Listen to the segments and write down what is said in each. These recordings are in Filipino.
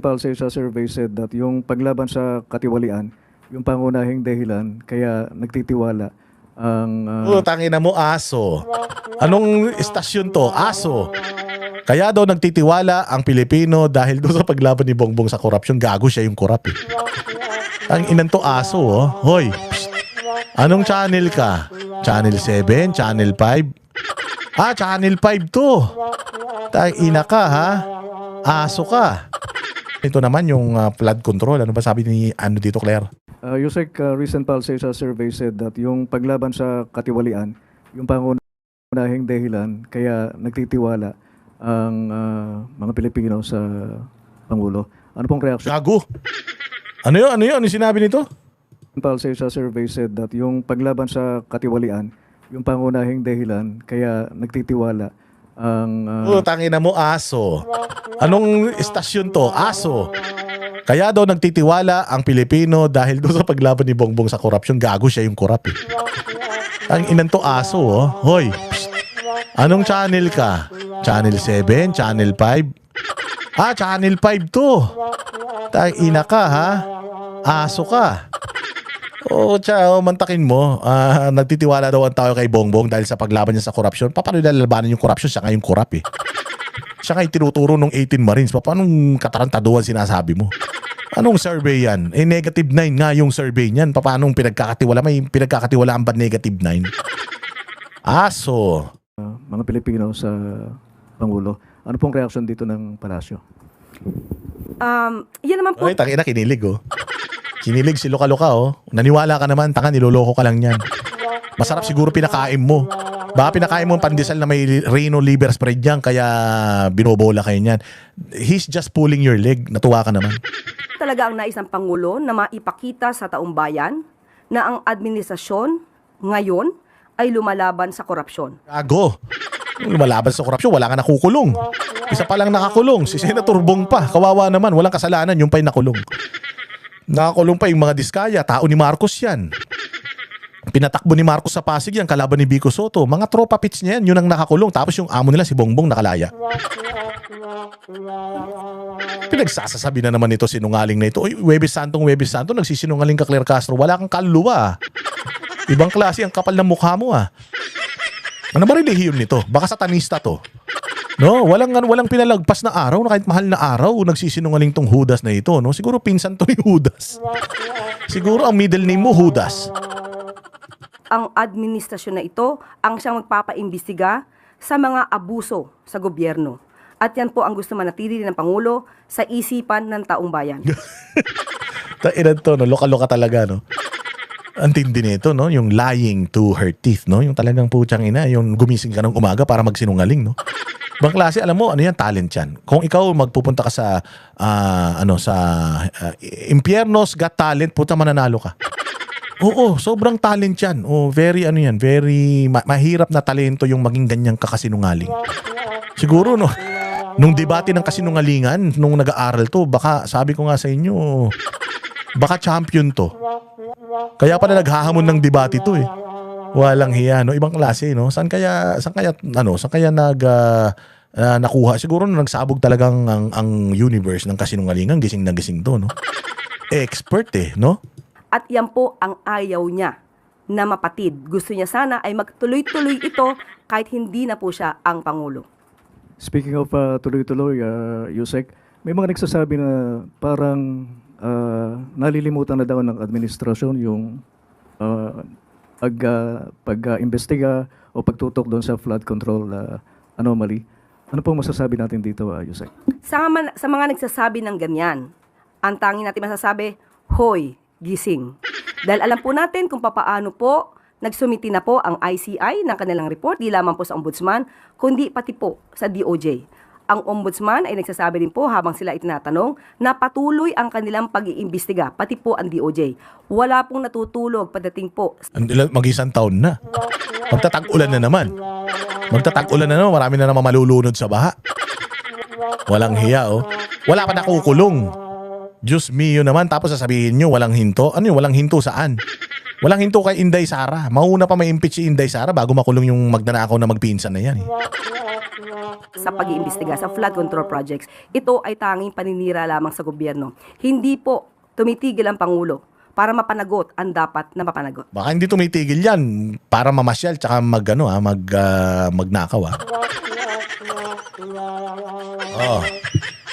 Palse sa survey said that yung paglaban sa katiwalian, yung pangunahing dahilan kaya nagtitiwala ang Tangina mo, aso. Anong istasyon to? Aso. Kaya daw nagtitiwala ang Pilipino dahil doon sa paglaban ni Bongbong sa korupsyon. Gago siya yung korap eh. Ang inan to, aso oh. Hoy, psst. Anong channel ka? Channel 7? Channel 5? Channel 5 to. Ina ka ha? Aso ka. Ito naman yung flood control. Ano ba sabi ni dito, Claire? Yusek, recent Palse sa survey said that yung paglaban sa katiwalian, yung pangunahing dahilan kaya nagtitiwala ang mga Pilipino sa Pangulo. Ano pong reaction? Gago. Ano yun? Ano yun? Ano sinabi nito? Palse sa survey said that yung paglaban sa katiwalian, yung pangunahing dahilan kaya nagtitiwala ang Tangina mo, aso. Anong istasyon to? Aso. Kaya daw nagtitiwala ang Pilipino dahil doon sa paglaban ni Bongbong sa korupsyon. Gago siya yung korap eh. Ang inan to, aso oh. Hoy, psst. Anong channel ka? Channel 7? Channel 5? Channel 5 to. Ina ka ha? Aso ka. Mantakin mo. Nagtitiwala daw ang tao kay Bongbong dahil sa paglaban niya sa korupsyon. Paano nilalabanan yung korupsyon? Siya nga yung korap eh. Siya nga yung tinuturo ng 18 Marines. Paano katarantaduhan sinasabi mo? Anong survey yan? Negative 9 nga yung survey niyan. Paano pinagkakatiwala? May pinagkakatiwalaan ba negative 9? Aso. mga Pilipino sa Pangulo. Ano pong reaction dito ng Palasyo? Yan naman po. Ay, tangina, kinilig oh. Kinilig si Luka-Luka oh. Naniwala ka naman, tanga, niloloko ka lang yan. Masarap siguro pinakain mo. Baka pinakain mo ang pandesal na may Reno liver spread yan, kaya binobola kayo niyan. He's just pulling your leg. Natuwa ka naman. Talaga ang nais ng Pangulo na maipakita sa taong bayan na ang administrasyon ngayon ay lumalaban sa korupsyon. Gago. Lumalaban sa korupsyon, wala ka nakukulong. Isa pa lang nakakulong. Si Senator Bong pa. Kawawa naman, walang kasalanan, yung pa'y nakulong. Nakakulong pa yung mga diskaya. Tao ni Marcos yan. Pinatakbo ni Marcos sa Pasig yan, kalaban ni Vico Soto. Mga tropa pits niya yan, yun ang nakakulong. Tapos yung amo nila, si Bongbong, nakalaya. Pinagsasasabi na naman ito, sinungaling na ito. Uy, Huwebes Santo, nagsisinungaling ka, Claire Castro. Wala kang kaluluwa. Ibang klase ang kapal ng mukha mo ah. Ano ba relihiyon nito? Baka satanista to. No, walang pinalagpas na araw, na kahit mahal na araw, nagsisinungaling tong Judas na ito, no? Siguro pinsan to ni Judas. Siguro ang middle name mo Judas. Ang administrasyon na ito ang siyang magpapaimbestiga sa mga abuso sa gobyerno. At yan po ang gusto manatili ng Pangulo sa isipan ng taong bayan. Ilan to, no? Loka-loka talaga, no? Ang tindi nito, no? Yung lying to her teeth, no? Yung talagang putyang ina, yung gumising ka ng umaga para magsinungaling, no? Ibang klase, alam mo, ano yan? Talent yan. Kung ikaw magpupunta ka sa, Impyernos Got Talent, puta mananalo ka. Oo, sobrang talent yan. Very, mahirap na talento yung maging ganyang kakasinungaling. Siguro, no? Nung debate ng kasinungalingan, nung nag-aaral to, baka, sabi ko nga sa inyo, baka champion to. Kaya pala naghahamon ng debate to eh. Walang hiya, no? Ibang klase, no? Saan kaya nakuha? Siguro nagsabog talagang ang universe ng kasinungalingan, gising na gising to, no? Expert eh, no? At yan po ang ayaw niya na mapatid. Gusto niya sana ay magtuloy-tuloy ito kahit hindi na po siya ang Pangulo. Speaking of tuloy-tuloy, Yusek, may mga nagsasabi na parang nalilimutan na daw ng administrasyon yung pag-imbestiga o pagtutok doon sa flood control anomaly. Ano pong masasabi natin dito, Yusek? Sa mga nagsasabi ng ganyan, ang tanging natin masasabi, hoy, gising. Dahil alam po natin kung papaano po nagsumiti na po ang ICI ng kanilang report, di lamang po sa Ombudsman, kundi pati po sa DOJ. Ang Ombudsman ay nagsasabi din po habang sila itinatanong na patuloy ang kanilang pag-iimbestiga, pati po ang DOJ. Wala pong natutulog pagdating po. Mag-isang taon na. Magtatag-ulan na naman. Marami na naman malulunod sa baha. Walang hiya, oh. Wala pa nakukulong. Diyos mio naman, tapos sasabihin nyo, walang hinto. Ano yun? Walang hinto saan? Walang hinto kay Inday Sara. Mauna pa may impeach si Inday Sara bago makulong yung magnanakaw na magpinsan na yan. Eh. sa pag-iimbestiga sa flood control projects. Ito ay tanging paninira lamang sa gobyerno. Hindi po tumitigil ang Pangulo para mapanagot ang dapat na mapanagot. Baka hindi tumitigil yan para mamasyal tsaka magnakaw. Oh.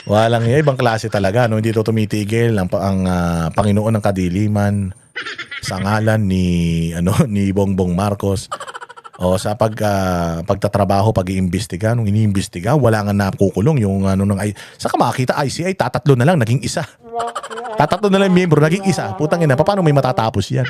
Walang ibang klase talaga, no? Hindi to tumitigil ang Panginoon ng Kadiliman sa ngalan ni Bongbong Marcos. O sa pagtatrabaho, pag-iimbestiga, nung iniimbestiga, wala nga nakukulong yung saka makakita ICI, tatatlo na lang, naging isa. Tatatlo na lang miyembro, naging isa. Putang ina, paano may matatapos yan?